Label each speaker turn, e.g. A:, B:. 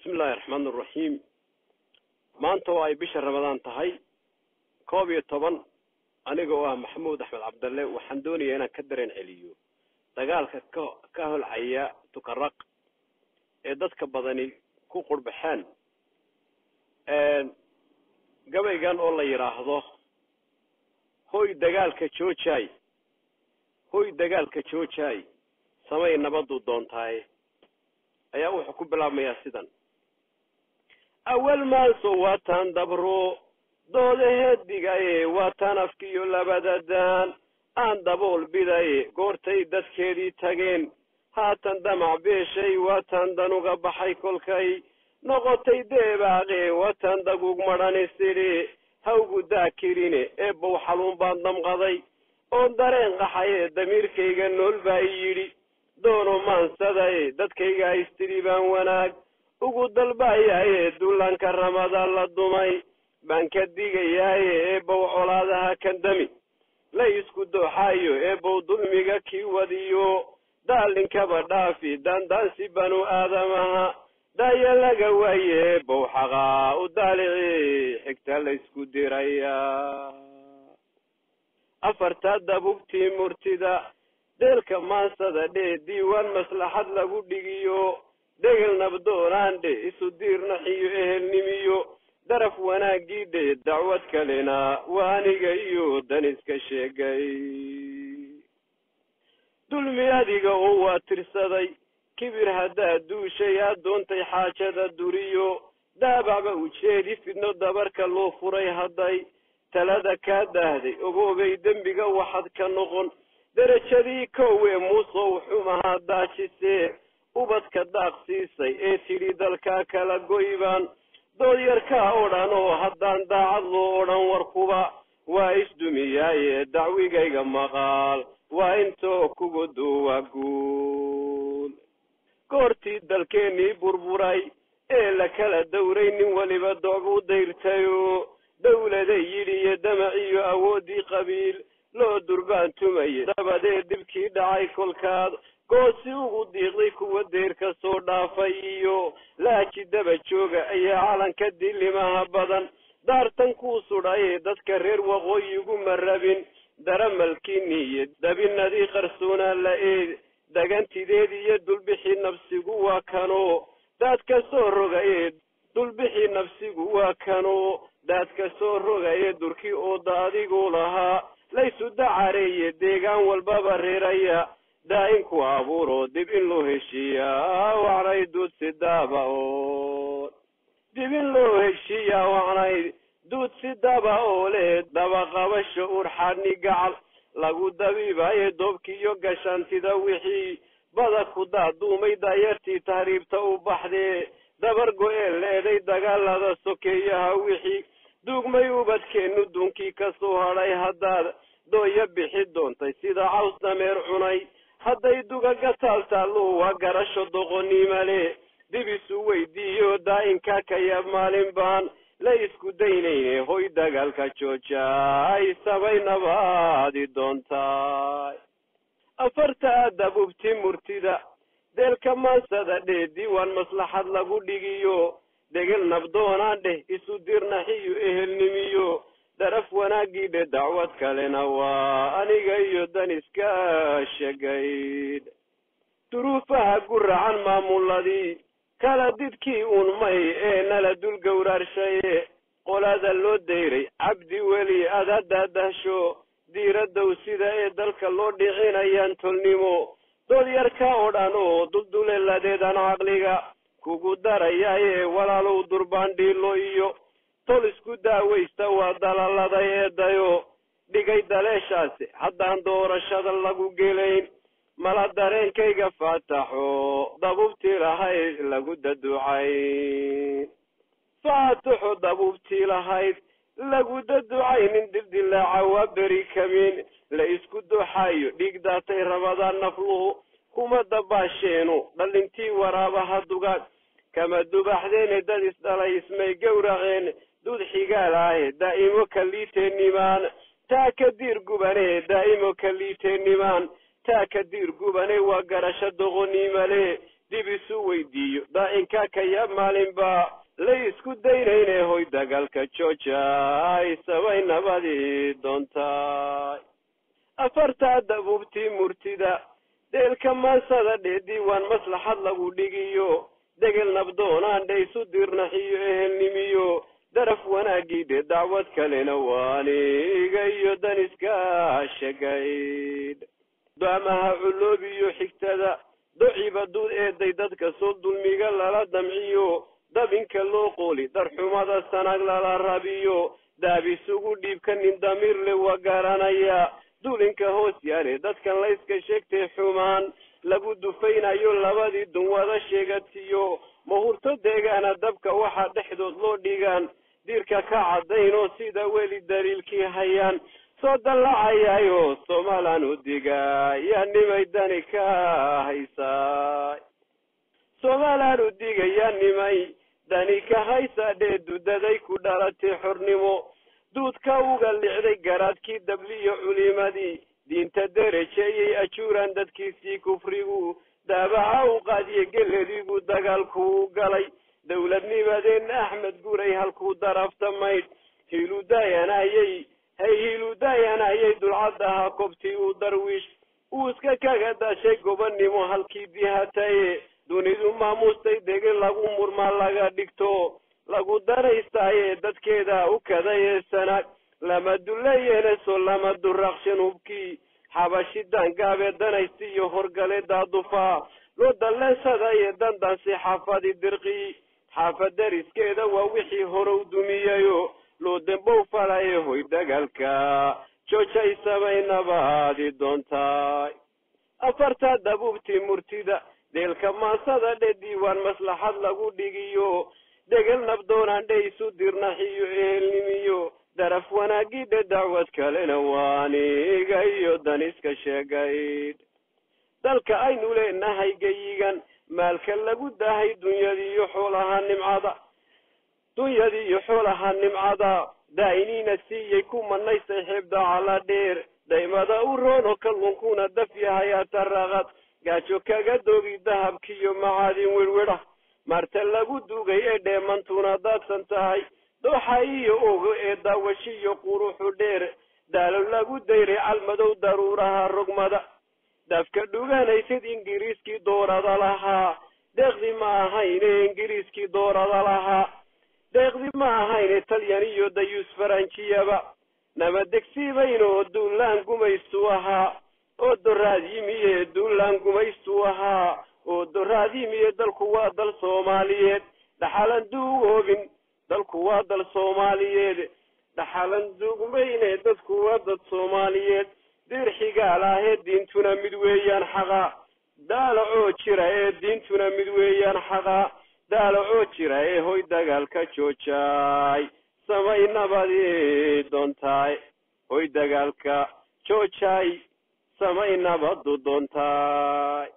A: بسم الله الرحمن الرحيم maanta ay bisha Ramadaan tahay 11 anigoo ah Maxamuud Axmed Cabdalle waxaan doonayaa inaan ka dareen celiyo dagaalka ka holcaya tukaraq ee dadka badani ku qurbaxaan gabaygan oo la yiraahdo hoy dagaalka joojay samay nabadu doontaay ayaa wuxuu ku bilaabmayaa sidan أول ما سواتان دبرو دوده ديغاي واتان افكيو لبددان ان دبول بداي غورتي دسكيدي تاغين هاتان دمع بيشي واتان دنوغا بحي كلكاي نغوتي ديباغي واتان دقوق مراني سيري هاوغو داكيريني ابو حلون باندم غضي اون دارين غحاي دمير كيغا نول باييري دونو مانساداي دادكيغا استريبان وناك ugu dalbaayay duulanka Ramadaan la dumay baan ka digayay eebow colaadaha kandami la isku dooxayo eebow dulmiga kii wadiyo daalinka badhaafi dandansi banu aadamaha daya laga waaye eebow xaqa u daalici xigta la isku diraya afarta dabugtii murtida deelka maansada diiwaan maslaxad lagu dhigiyo دغل نبدونان دي اسو ديرنا حيو اهل نميو درف وناقي دي دعوت كلنا وانيقا ايو دانيسكا شيقاي دولمي هاديقا هو ترسادي كبير هدا دوشي دونتي حاجة دا دوريو دابع باوشيدي فيدنو دابركا لو فري هداي تلادا كادهدي اغوغي دنبيقا واحد كنغن درشادي كوي موصو وحومها داشيسي ubadka daaqsiisay ee tiri dalka kala goybaan doodyarka oran oo haddaan daacad loo oran warkuba waa isdumiyay dacwigayga maqaal waa intoo kugu duwa guul goortii dalkeenii burburay ee la kala dowray nin waliba doogu dayrtayo dawlada yidhi iyo damaciyo awoodii qabiil loo durbaan tumayay dabadeed dibkii dhacay kolkaad goosi ugu diiqday kuwa deerka soo dhaafay iyo laaji daba jooga ayaa calanka dilimaha badan daartan ku sudhay dadka reer waqooyigu marabin daramalkiiniye dabinadii qarsoona la eed dagantideed iyo dulbixii nafsigu waa kano dadka soo rogay dulbixii nafsigu waa kano dadka soo rogay durkii oo daadigu lahaa laysu dacareeye deegaan walbaba reeraya داين كو أبورو دب إن لو هشيا وعناي دود سداباو دب إن لو هشيا وعناي دود سداباو ليه دبا قابا شعور حاني قعل لغو دبيبا يدوبكي يوغشان تدوحي بدا كودا دومي دايرتي تهريب تاو بحدي دبر قوئل ليدي دقال هذا سوكي هاوحي دوغ ميوبت كينو دونكي كسو هاراي هداد دو يبحي دونتي سيدا عوز نمير عناي hadday dugaga taaltaalo waa garasho doqoniimale dib isu weydiiyo daa'inka ka yab maalin baan la isku daynayne hoy dagaalka joojay sabay nabaadi doontaay afarta dabubti murtida deelka maansada diiwaan maslaxad lagu dhigiyo degel nabdoonaan dheh isu dirnaxiyo ehelnimiyo daraf wanaagii dhe dacwad kalena waa aniga iyo daniska shagayd duruufaha guracan maamuladii kala didkii unmay ee nala dul gowraarshaye qolada loo dayray cabdi weli adadadasho diiradow sida ee dalka loo dhicinayaan tolnimo doodyarka oo dhan oo dulduleladeedan caqliga kugu darayaaye walaalow durbaandhiilo iyo tol isku daawaysta waa dalaladay eedayo dhigay daleeshaasi haddaan doorashada lagu gelayn mala dareenkayga faataxo dabubtii lahayd lagu daducayn faataxo dabubtii lahayd lagu daducaynin dildilaaca waa beri kamin la isku dooxayo dhiig daatay Ramadaan nafluhu kuma dabaasheenu dhalintii waraabaha dugaag kama dubaxdeen dad isdhalay ismay gowraceen دود حقاله دائما كليتين نيمان تاكدير قبانه دائما كليتين نيمان تاكدير قبانه وقرش الدغني ملي dib isu weydiiyo daa'inka kaya maalinba la isku daynayne hoy dagaalka joojay samay nabadii doontaay afartaa dabuubtii murtida deelka maansada diiwaan maslaxad lagu dhigiyo degel nabdoonaan dhaysu dirnaxiyo ehelnimiyo daraf wanaagii dacwad kalena waaniga iyo daniska shagayd daamaha culoobiyo xigtada dociba duud eeday dadka soo dulmiga lala damciyo dabinka loo qooli darxumada sanag lala rabiyo daabisugu dhiibka nin damiir le waa garanaya dulinka hoos yaale dadkan layska sheegtay xumaan lagu dufaynayo labadii dun wada sheegatiyo mahurto deegaana dabka waxaa dhexdood loo dhigaan diirka ka caddaynoo sida weli daliilkii hayaan soo dallacayayo Soomaaliland u digaya nimay dani ka haysaa Soomaaliland u digaya nimay dani ka haysaa dudaday ku dhalatay xornimo duudka uga licday garaadkii dabliyo culimadii diinta darajeeyay ajuuraan dadkiisii kufrigu daabaca u qaadiye geleligu dagaalku galay dowladnimadeen Axmed Guray halkuu daraftamayd hiiludayanayay dulcadaha kobtii u darwiish uu iska kaga dashay gobonnimo halkii dihataye dunidu maamustay degel lagu murmaa laga dhigto lagu daraystaaye dadkeeda u kadaye sanaag lama duleeyene soo lama duraqshan hubkii xabashidan gaabe danaystiyo horgale daadufa loo dalleensadaye dandansi xaafadi dirqii xaafad dariskeeda waa wixii horow dumiyayo loo dambow falaye hoy dagaalka joojay samay nabadi doontaay afartaa dabuubtii murtida deelka maansada diiwaan maslaxad lagu dhigiyo degel nabdoonaan dhaysu dirnaxiyo ehelnimiyo daraf wanaagii dacwad kalena waaniga iyo daniska sheegayd dalka aynu leenahay geyigan maalka lagu dahay dunyadiiyo xoolaha nimcada daa'iniina siiyey ku manaysay xibda cala dheer daymada u roono kalluunkuna daf yahay ataraqad gaajo kaga doogi dahabkiiyo macaadin wirwidha marta lagu dugay ee dheemantuna daadsan tahay dooxa iyo ogo ee daawashiyo quruxu dheer daalo lagu dayray calmadow daruuraha rogmada dafka dhuganaysid ingiriiskii doorada lahaa deeqdi ma ahayne ingiriiskii doorada lahaa deeqdi ma ahayne talyan iyo dayuus faranjiyaba nama degsiibayno duulaan gumaystu ahaa oo doraad yimiye duulaan gumaystu ahaa oo doraad yimiye dalku waa dal Soomaaliyeed dhaxalan duugoobin dalku waa dal Soomaaliyeed dhaxalan duugmayne dadku waa dad Soomaaliyeed dir xigaalahe diintuna mid weeyaan xaqa daalaco jira ee diintuna mid weeyaan xaqa daalaco jira ee hoy dagaalka joojay samay nabadi doontaay hoy dagaalka joojay samay nabadu doontaay